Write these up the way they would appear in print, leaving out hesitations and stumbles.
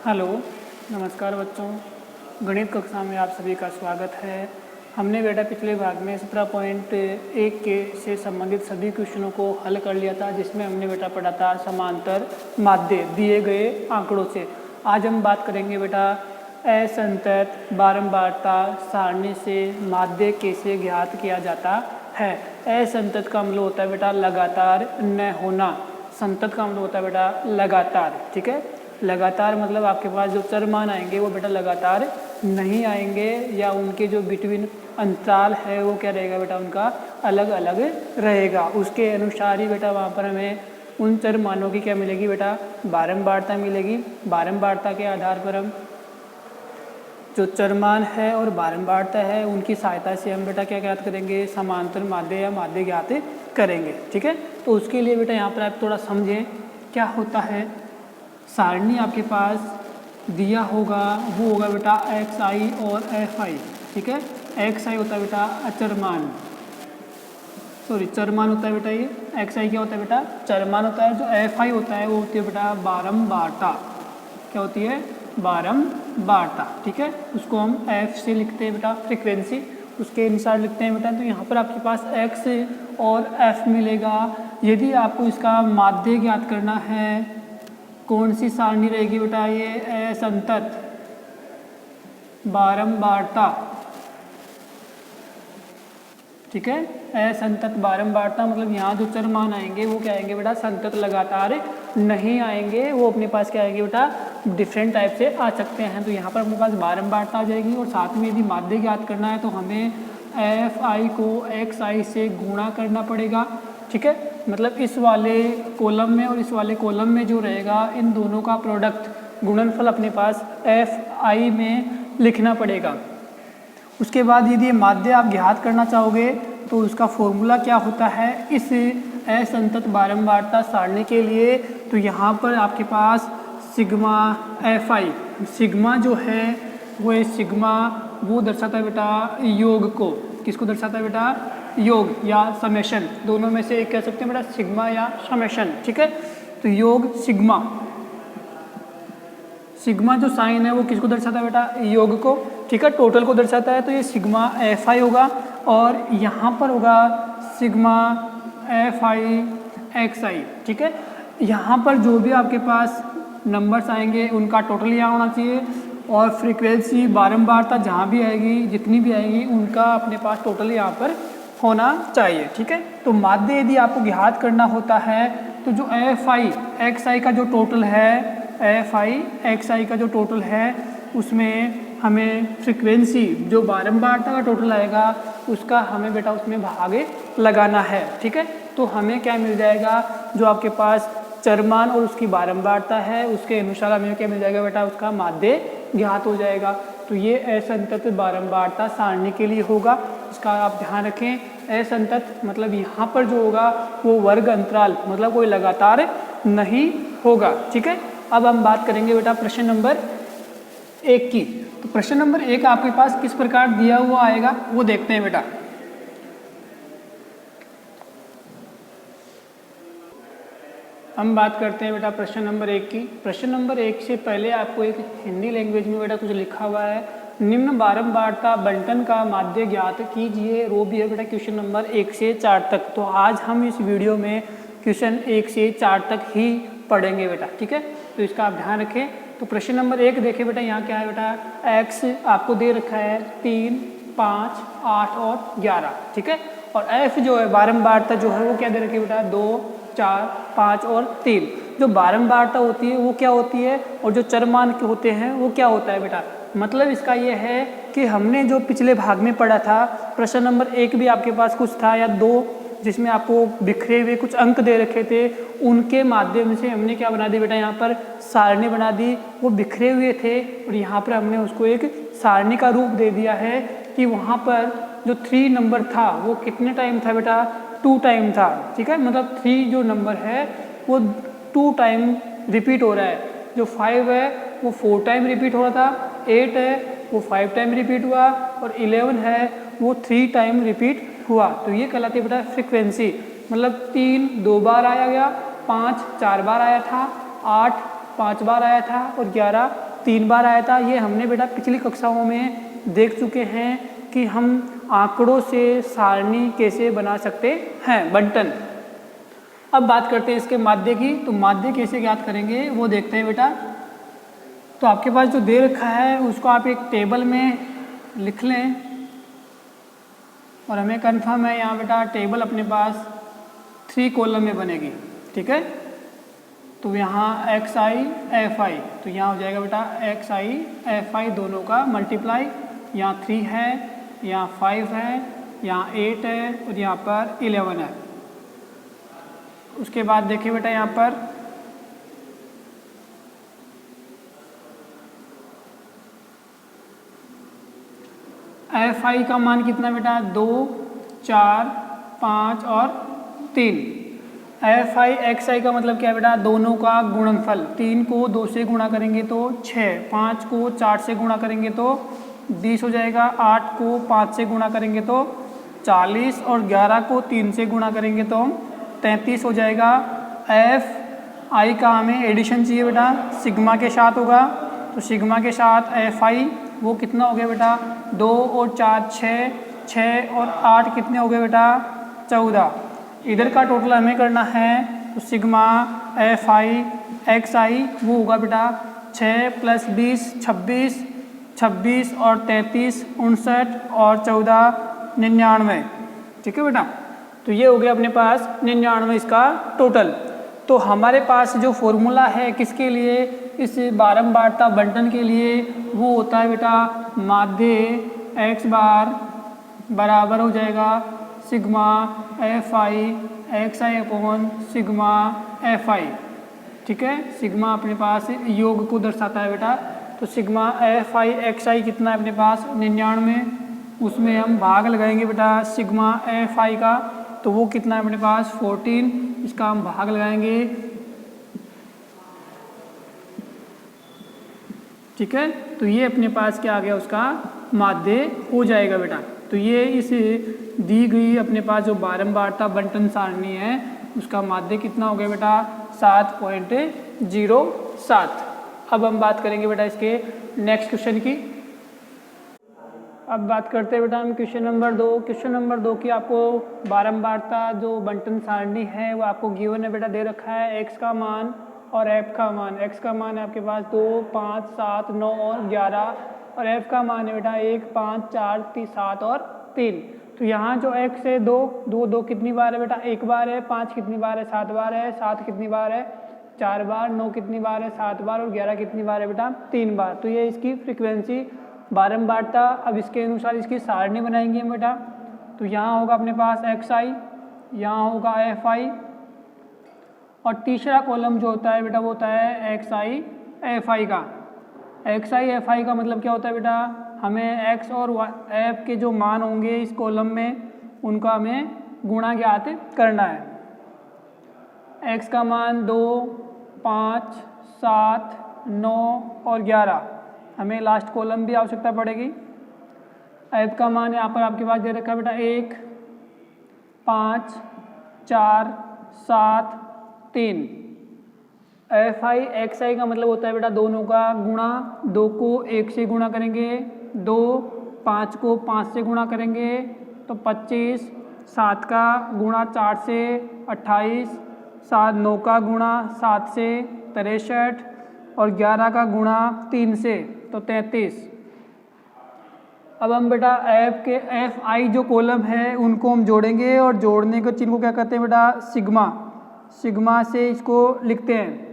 Hello, नमस्कार बच्चों। गणित कक्षा में आप सभी का स्वागत है। हमने बेटा पिछले भाग में 17.1 के से संबंधित सभी क्वेश्चनों को हल कर लिया था, जिसमें हमने बेटा पढ़ा था समांतर माध्य दिए गए आंकड़ों से। आज हम बात करेंगे बेटा असंतत बारंबारता सारणी से माध्य कैसे ज्ञात किया जाता है। असंतत का मतलब होता है बेटा लगातार न होना, संतत का मतलब होता है बेटा लगातार। ठीक है, लगातार मतलब आपके पास जो चर मान आएंगे वो बेटा लगातार नहीं आएंगे, या उनके जो बिटवीन अंतराल है वो क्या रहेगा बेटा, उनका अलग अलग रहेगा। उसके अनुसार ही बेटा वहाँ पर हमें उन चर मानों की क्या मिलेगी बेटा, बारंबारता मिलेगी। बारंबारता के आधार पर हम जो चरमान है और बारंबारता है उनकी सहायता से हम बेटा क्या ज्ञात करेंगे, समांतर माध्य या माध्य ज्ञात करेंगे। ठीक है, तो उसके लिए बेटा यहाँ पर आप थोड़ा समझें क्या होता है। सारणी आपके पास दिया होगा, वो होगा बेटा एक्स आई और एफ आई। ठीक है, एक्स आई होता है बेटा अचरमान, सॉरी चरमान होता है बेटा। ये एक्स आई क्या होता है बेटा, चरमान होता है। जो एफ आई होता है वो होती है बेटा बारंबारता। क्या होती है, बारंबारता। ठीक है, उसको हम एफ से लिखते हैं बेटा, फ्रीक्वेंसी उसके अनुसार लिखते हैं बेटा। तो यहाँ पर आपके पास एक्स और एफ मिलेगा। यदि आपको इसका माध्य ज्ञात करना है, कौन सी सारणी रहेगी बेटा, ये असंतत बारंबारता। ठीक है, असंतत बारंबारता मतलब यहाँ जो चर मान आएंगे वो क्या आएंगे बेटा, संतत लगातार नहीं आएंगे, वो अपने पास क्या आएंगे बेटा, डिफरेंट टाइप से आ सकते हैं। तो यहाँ पर अपने पास बारंबारता आ जाएगी। और साथ में यदि माध्य ज्ञात करना है तो हमें एफ आई को एक्स आई से गुणा करना पड़ेगा। ठीक है, मतलब इस वाले कॉलम में और इस वाले कॉलम में जो रहेगा, इन दोनों का प्रोडक्ट गुणनफल अपने पास एफ आई में लिखना पड़ेगा। उसके बाद यदि माध्य आप ज्ञात करना चाहोगे तो उसका फॉर्मूला क्या होता है इस असंतत बारंबारता सारणी के लिए, तो यहाँ पर आपके पास सिग्मा एफ आई, सिग्मा जो है वो सिग्मा वो दर्शाता है बेटा योग को। किसको दर्शाता है बेटा, योग या समेशन, दोनों में से एक कह सकते हैं बेटा, सिग्मा या समेशन। ठीक है, तो योग सिग्मा, सिग्मा जो साइन है वो किसको दर्शाता है बेटा, योग को। ठीक है, टोटल को दर्शाता है। तो ये सिग्मा एफ आई होगा और यहाँ पर होगा सिग्मा एफ आई एक्स आई। ठीक है, यहाँ पर जो भी आपके पास नंबर्स आएंगे उनका टोटल यहाँ होना चाहिए, और फ्रीक्वेंसी बारंबारता जहाँ भी आएगी, जितनी भी आएगी, उनका अपने पास टोटल यहाँ पर होना चाहिए। ठीक है, तो माध्य यदि आपको ज्ञात करना होता है तो जो एफ आई एक्स आई का जो टोटल है, एफ आई एक्स आई का जो टोटल है उसमें हमें फ्रीक्वेंसी जो बारंबारता का टोटल आएगा उसका हमें बेटा उसमें भाग लगाना है। ठीक है, तो हमें क्या मिल जाएगा, जो आपके पास चरमान और उसकी बारंबारता है उसके अनुसार हमें क्या मिल जाएगा बेटा, उसका माध्य ज्ञात हो जाएगा। तो ये असंतत बारंबारता सारणी के लिए होगा, इसका आप ध्यान रखें। असंतत मतलब यहाँ पर जो होगा वो वर्ग अंतराल मतलब कोई लगातार नहीं होगा। ठीक है, अब हम बात करेंगे बेटा प्रश्न नंबर 1 की। तो प्रश्न नंबर 1 आपके पास किस प्रकार दिया हुआ आएगा वो देखते हैं बेटा। हम बात करते हैं बेटा प्रश्न नंबर 1 की। प्रश्न नंबर 1 से पहले आपको एक हिंदी लैंग्वेज में बेटा कुछ लिखा हुआ है, निम्न बारंबारता बंटन का माध्य ज्ञात कीजिए। रो भी है बेटा क्वेश्चन नंबर 1 से 4 तक। तो आज हम इस वीडियो में क्वेश्चन 1 से 4 तक ही पढ़ेंगे बेटा। ठीक है, तो इसका आप ध्यान रखें। तो प्रश्न नंबर 1 देखें बेटा, यहाँ क्या है बेटा, एक्स आपको दे रखा है 3, 5, 8 और 11। ठीक है, और एफ जो है बारंबारता जो है वो क्या दे रखी है बेटा, 2, 4, 5 और 3। जो बारंबारता होती है वो क्या होती है, और जो चरमान के होते हैं वो क्या होता है बेटा। मतलब इसका ये है कि हमने जो पिछले भाग में पढ़ा था, प्रश्न नंबर 1 भी आपके पास कुछ था या 2, जिसमें आपको बिखरे हुए कुछ अंक दे रखे थे, उनके माध्यम से हमने क्या बना दी बेटा, यहाँ पर सारणी बना दी। वो बिखरे हुए थे और यहाँ पर हमने उसको एक सारणी का रूप दे दिया है कि वहाँ पर जो 3 नंबर था वो कितने टाइम था बेटा, 2 टाइम था। ठीक है, मतलब 3 जो नंबर है वो 2 टाइम रिपीट हो रहा है। जो 5 है वो 4 टाइम रिपीट हो रहा था, 8 है वो 5 टाइम रिपीट हुआ, और 11 है वो 3 टाइम रिपीट हुआ। तो ये कहलाती है बेटा फ्रीक्वेंसी। मतलब 3 2 बार आया गया, 5 4 बार आया था, 8 5 बार आया था और 11 3 बार आया था। ये हमने बेटा पिछली कक्षाओं में देख चुके हैं कि हम आंकड़ों से सारणी कैसे बना सकते हैं, बंटन। अब बात करते हैं इसके माध्य की। तो माध्य कैसे ज्ञात करेंगे वो देखते हैं बेटा। तो आपके पास जो दे रखा है उसको आप एक टेबल में लिख लें और हमें कंफर्म है यहाँ बेटा टेबल अपने पास 3 कॉलम में बनेगी, ठीक है। तो यहाँ एक्स आई एफ आई, तो यहाँ हो जाएगा बेटा एक्स आई एफ आई दोनों का मल्टीप्लाई। यहाँ 3 है, यहाँ 5 है, यहाँ 8 है और यहाँ पर 11 है। उसके बाद देखिए बेटा यहाँ पर एफ आई का मान कितना बेटा 2, 4, 5 और 3। एफ आई एक्स आई का मतलब क्या है बेटा, दोनों का गुणनफल। 3 को 2 से गुणा करेंगे तो 6, 5 को 4 से गुणा करेंगे तो 20 हो जाएगा, 8 को 5 से गुणा करेंगे तो 40 और 11 को 3 से गुणा करेंगे तो 33 हो जाएगा। एफ आई का हमें एडिशन चाहिए बेटा, सिग्मा के साथ होगा। तो सिग्मा के साथ एफ आई वो कितना हो गया बेटा 2 और 4 6, 6 और 8 कितने हो गए बेटा 14। इधर का टोटल हमें करना है तो सिग्मा एफ आई एक्स आई वो होगा बेटा 6 + 20 26, 26 और 33 59 और 14 99, ठीक है बेटा। तो ये हो गया अपने पास 99 इसका टोटल। तो हमारे पास जो फॉर्मूला है किसके लिए, इस बारंबारता बंटन के लिए, वो होता है बेटा माध्य एक्स बार बराबर हो जाएगा sigma F I x I upon sigma F I, ठीक है। सिग्मा अपने पास योग को दर्शाता है बेटा। तो सिग्मा एफ आई एक्स आई कितना है अपने पास 99, उसमें हम भाग लगाएंगे बेटा सिग्मा एफ आई का, तो वो कितना है अपने पास 14, इसका हम भाग लगाएंगे, ठीक है। तो ये अपने पास क्या आ गया उसका माध्य हो जाएगा बेटा। तो ये इस दी गई अपने पास जो बारंबारता बंटन सारणी है उसका माध्य कितना हो गया बेटा 7.07। अब हम बात करेंगे बेटा इसके नेक्स्ट क्वेश्चन की। अब बात करते हैं बेटा हम क्वेश्चन नंबर 2। क्वेश्चन नंबर 2 की आपको बारंबारता जो बंटन सारणी है वो आपको गिवन है बेटा, दे रखा है एक्स का मान और एफ का मान। एक्स का मान है आपके पास 2, 5, 7, 9 और 11 और एफ का मान है बेटा 1, 5, 4, 7 और 3। तो यहाँ जो एक्स है 2, 2, 2 कितनी बार है बेटा 1 बार है, 5 कितनी बार है 7 बार है, 7 कितनी बार है 4 बार, 9 कितनी बार है 7 बार और 11 कितनी बार है बेटा 3 बार। तो ये इसकी फ्रीक्वेंसी बारंबारता। अब इसके अनुसार इसकी सारणी बनाएंगे हम बेटा। तो यहाँ होगा अपने पास एक्स आई, यहाँ होगा एफ आई और तीसरा कॉलम जो होता है बेटा वो होता है एक्स आई एफ आई का। एक्स आई एफ आई का मतलब क्या होता है बेटा, हमें एक्स और एफ के जो मान होंगे इस कॉलम में उनका हमें गुणा ज्ञात करना है। एक्स का मान 2, 5, 7, 9 और 11, हमें लास्ट कॉलम भी आवश्यकता पड़ेगी। एफ का मान यहाँ पर आपके पास दे रखा है बेटा 1, 5, 4, 7, 3। एफ आई एक्स आई का मतलब होता है बेटा दोनों का गुणा। 2 को 1 से गुणा करेंगे 2, 5 को 5 से गुणा करेंगे तो 25, 7 का गुणा 4 से 28, 9 का गुणा 7 से 63 और 11 का गुणा 3 से तो 33। अब हम बेटा एफ आई जो कॉलम है उनको हम जोड़ेंगे और जोड़ने के चिन्ह को क्या कहते हैं बेटा सिग्मा। सिग्मा से इसको लिखते हैं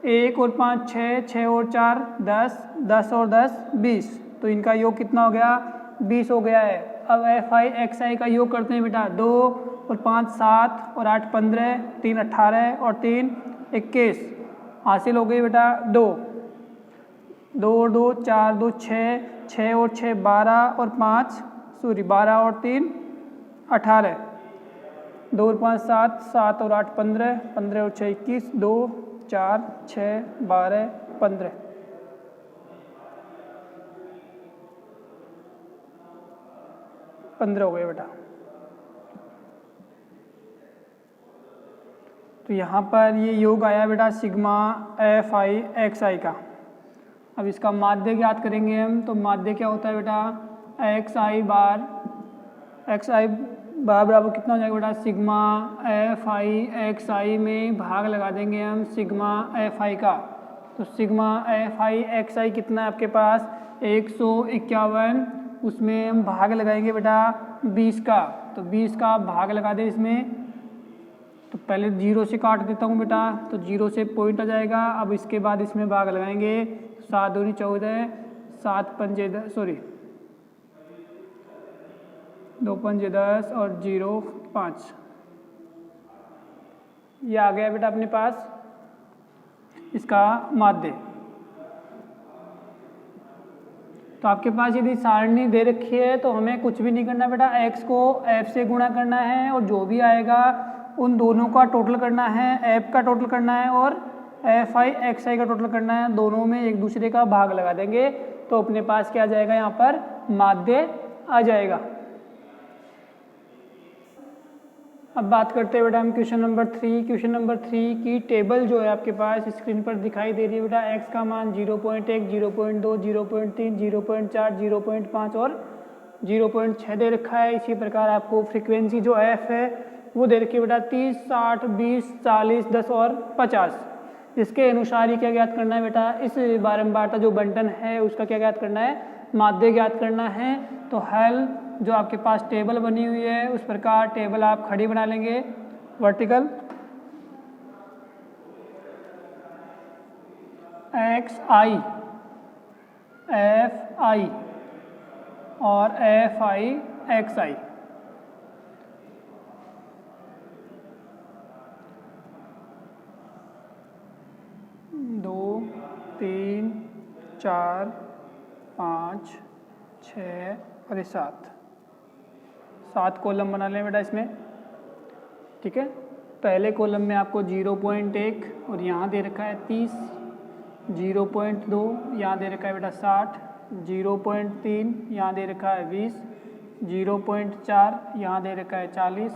1 और 5 6, 6 और 4 10, 10 और 10 20। तो इनका योग कितना हो गया 20 हो गया है। अब एफ आई एक्स आई का योग करते हैं बेटा 2 और 5 7 और 8 15, 3 18 और 3 21। हासिल हो गई बेटा 2, 2 और 2 4, 2 6, 6 और 6 12 और 5 12 और 3 18, 2 और 5 7, 7 और 8 15, 15 और 6 21, 2 4 6 12 15। हो गए बेटा। तो यहाँ पर ये योग आया बेटा सिग्मा एफ आई एक्स आई का। अब इसका माध्य ज्ञात करेंगे हम। तो माध्य क्या होता है बेटा, एक्स आई बार बराबर कितना हो जाएगा बेटा, सिग्मा एफ आई एक्स आई में भाग लगा देंगे हम सिग्मा एफ आई का। तो सिग्मा एफ आई एक्स आई कितना है आपके पास, 151, उसमें हम भाग लगाएंगे बेटा 20 का। तो 20 का भाग लगा दे इसमें, तो पहले 0 से काट देता हूँ बेटा, तो 0 से पॉइंट आ जाएगा। अब इसके बाद इसमें भाग लगाएंगे, 7 दूनी 14, 7 पंजे 10 2 पंजे 10 और 0 5, ये आ गया बेटा अपने पास इसका माध्य। तो आपके पास यदि सारणी दे रखी है तो हमें कुछ भी नहीं करना बेटा, x को f से गुणा करना है और जो भी आएगा उन दोनों का टोटल करना है, f का टोटल करना है और एफ आई एक्स आई का टोटल करना है। दोनों में एक दूसरे का भाग लगा देंगे तो अपने पास क्या आ जाएगा, यहाँ पर माध्य आ जाएगा। अब बात करते हैं बेटा हम क्वेश्चन नंबर 3। क्वेश्चन नंबर 3 की टेबल जो है आपके पास स्क्रीन पर दिखाई दे रही है बेटा। x का मान 0.1, 0.2, 0.3, 0.4, 0.5 और 0.6 दे रखा है। इसी प्रकार आपको फ्रीक्वेंसी जो f है वो दे रखी है बेटा 30, 60, 20, 40, 10 और 50। इसके अनुसार ही क्या ज्ञात करना है बेटा, इस बारंबारता जो बंटन है उसका क्या ज्ञात करना है, माध्य ज्ञात करना है। तो हल जो आपके पास टेबल बनी हुई है उस प्रकार टेबल आप खड़ी बना लेंगे vertical. X I F I और एफ आई एक्स आई। दो, 3, 4, 5, 6 और 7 कॉलम बना लें बेटा इसमें। ठीक है, पहले कॉलम में आपको 0.1 और यहाँ दे रखा है 30, 0.2 यहाँ दे रखा है बेटा 60, 0.3 यहाँ दे रखा है 20, 0.4 यहाँ दे रखा है 40,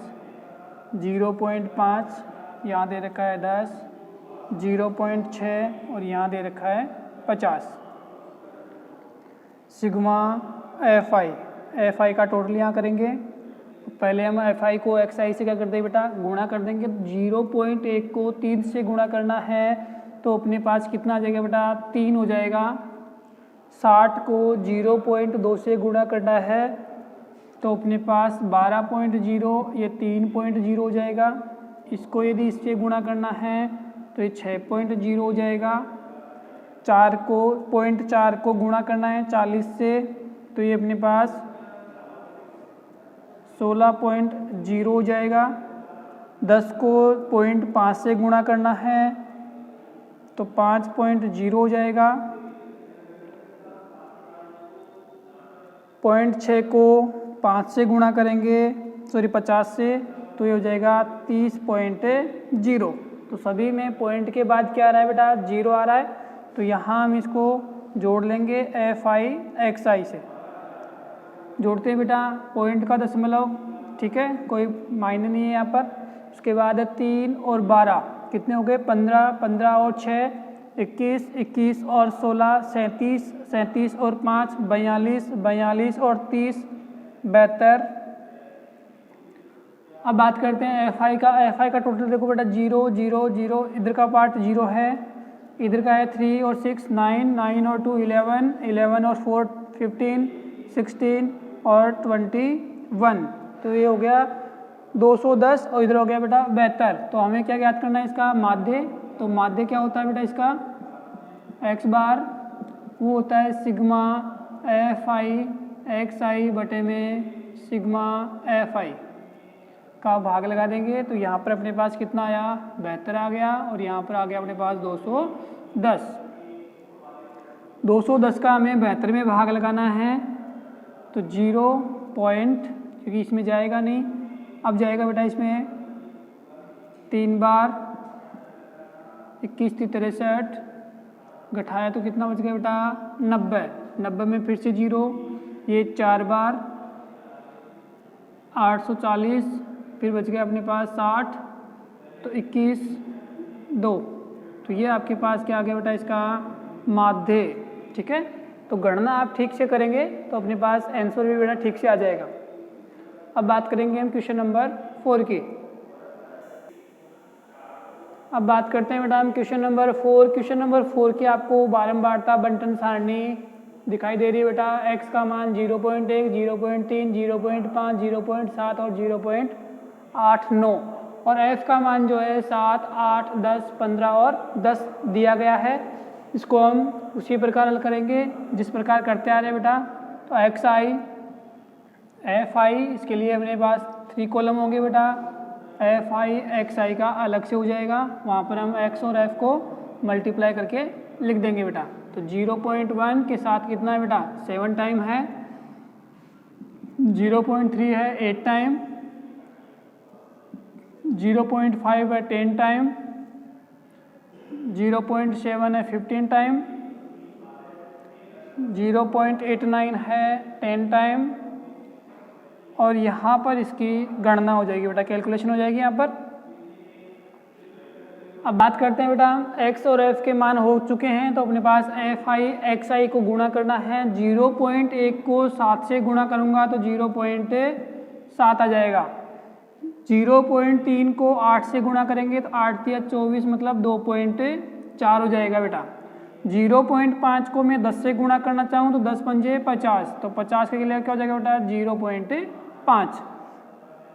0.5 यहाँ दे रखा है 10, 0.6 और यहाँ दे रखा है 50। सिग्मा एफ आई का टोटल यहाँ करेंगे। पहले हम एफ आई को एक्स आई से क्या कर देंगे बेटा, गुणा कर देंगे। 0.1 को 3 से गुणा करना है तो अपने पास कितना आ जाएगा बेटा, 3 हो जाएगा। 60 को 0.2 से गुणा करना है तो अपने पास 12.0, ये 3.0 हो जाएगा। इसको यदि इससे गुणा करना है तो ये 6.0 हो जाएगा। 4 को गुणा करना है 40 से तो ये अपने पास 16.0 हो जाएगा। 10 को 0.5 से गुणा करना है तो 5.0 हो जाएगा। 0.6 को 5 से गुणा करेंगे 50 से तो ये हो जाएगा 30.0। तो सभी में पॉइंट के बाद क्या आ रहा है बेटा, 0 आ रहा है। तो यहाँ हम इसको जोड़ लेंगे एफ आई एक्स आई से। जोड़ते हैं बेटा पॉइंट का दशमलव, ठीक है, कोई मायने नहीं है यहाँ पर। उसके बाद 3 और 12 कितने हो गए, 15, 15 और 6 21, 21 और 16 37, 37 और 5 42, 42 और 30 72। अब बात करते हैं एफ आई का। एफ आई का टोटल देखो बेटा 0 0 0, इधर का पार्ट 0 है, इधर का है 3 और 6 9, 9 और 2 11, 11 और 4 15, 16 और 21। तो ये हो गया 210 और इधर हो गया बेटा 72। तो हमें क्या ज्ञात करना है इसका माध्य। तो माध्य क्या होता है बेटा इसका, एक्स बार वो होता है सिग्मा एफ आई एक्स आई बटे में सिग्मा एफ आई का भाग लगा देंगे। तो यहाँ पर अपने पास कितना आया, 72 आ गया और यहाँ पर आ गया अपने पास 210। 210 का हमें 72 में भाग लगाना है तो 0 पॉइंट, क्योंकि इसमें जाएगा नहीं, अब जाएगा बेटा इसमें 3 बार 21 3 63, घटाया तो कितना बच गया बेटा 90, 90 में फिर से 0, ये 4 बार 840, फिर बच गया अपने पास 60, तो 21 2। तो ये आपके पास क्या आ गया बेटा इसका माध्य। ठीक है। तो गणना आप ठीक से करेंगे तो अपने पास आंसर भी बेटा ठीक से आ जाएगा। अब बात करेंगे हम क्वेश्चन नंबर 4 की। अब बात करते हैं बेटा हम क्वेश्चन नंबर 4। क्वेश्चन नंबर 4 की आपको बारंबारता बंटन सारणी दिखाई दे रही है बेटा। x का मान 0.1, 0.3, 0.5, 0.7 और 0.89 और f का मान जो है 7, 8, 10, 15 और 10 दिया गया है। इसको हम उसी प्रकार हल करेंगे जिस प्रकार करते आ रहे हैं बेटा। तो xi, fi, इसके लिए अपने पास 3 कॉलम होंगे बेटा। fi xi का अलग से हो जाएगा, वहाँ पर हम x और f को मल्टीप्लाई करके लिख देंगे बेटा। तो 0.1 के साथ कितना है बेटा 7 टाइम है, 0.3 है 8 टाइम, 0.5 है 10 टाइम, 0.7 है 15 टाइम, 0.89 है 10 टाइम और यहाँ पर इसकी गणना हो जाएगी बेटा, कैलकुलेशन हो जाएगी यहाँ पर। अब बात करते हैं बेटा x और f के मान हो चुके हैं तो अपने पास fi xi को गुणा करना है। 0.1 को 7 से गुणा करूँगा तो 0.7 आ जाएगा। 0.3 को 8 से गुणा करेंगे तो 8 या 24 मतलब 2.4 हो जाएगा बेटा। 0.5 को मैं 10 से गुणा करना चाहूँ तो 10 पंजे 50, तो 50 के लिए क्या हो जाएगा बेटा 0.5।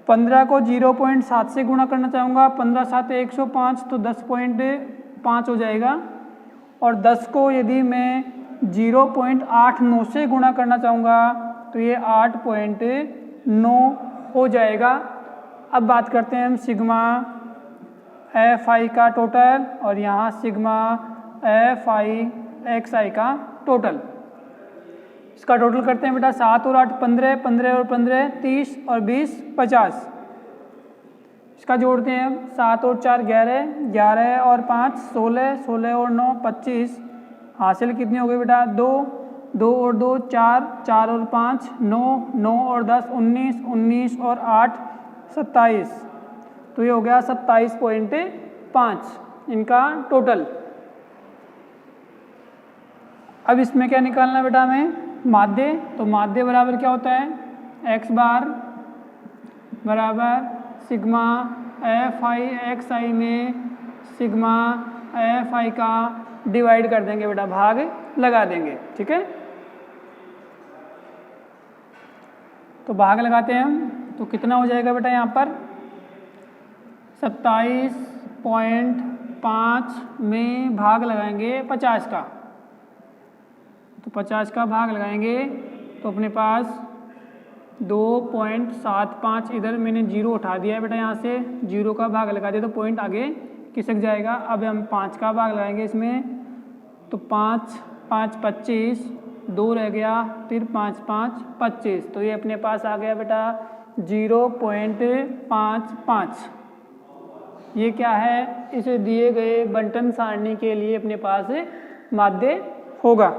15 को 0.7 से गुणा करना चाहूँगा, 15 7 105 तो 10.5 हो जाएगा। और 10 को यदि मैं 0.89 से गुणा करना चाहूँगा तो ये 8.9 हो जाएगा। अब बात करते हैं हम सिग्मा fi का टोटल और यहाँ सिग्मा fi xi का टोटल। इसका टोटल करते हैं बेटा 7 और 8 15, 15 और 15 30 और 20 50। इसका जोड़ते हैं हम 7 और 4 11, 11 और 5 16, 16 और 9 25। हासिल कितनी हो गई बेटा 2, 2 और 2 4, 4 और 5 9, 9 और 10 19, 19 और 8 27। तो ये हो गया 27.5 इनका टोटल। अब इसमें क्या निकालना है बेटा हमें माध्य। तो माध्य बराबर क्या होता है x बार बराबर सिग्मा fi xi में सिग्मा fi का डिवाइड कर देंगे बेटा, भाग लगा देंगे, ठीक है। तो भाग लगाते हैं हम तो कितना हो जाएगा बेटा यहाँ पर 27.5 में भाग लगाएंगे 50 का। तो 50 का भाग लगाएंगे तो अपने पास 2.75, इधर मैंने 0 उठा दिया है बेटा, यहाँ से 0 का भाग लगा दिया तो पॉइंट आगे खिसक जाएगा। अब हम 5 का भाग लगाएंगे इसमें तो 5 5 25, 2 रह गया, फिर 5 5 25। तो ये अपने पास आ गया बेटा 0.55। ये क्या है, इसे दिए गए बंटन सारणी के लिए अपने पास माध्य होगा।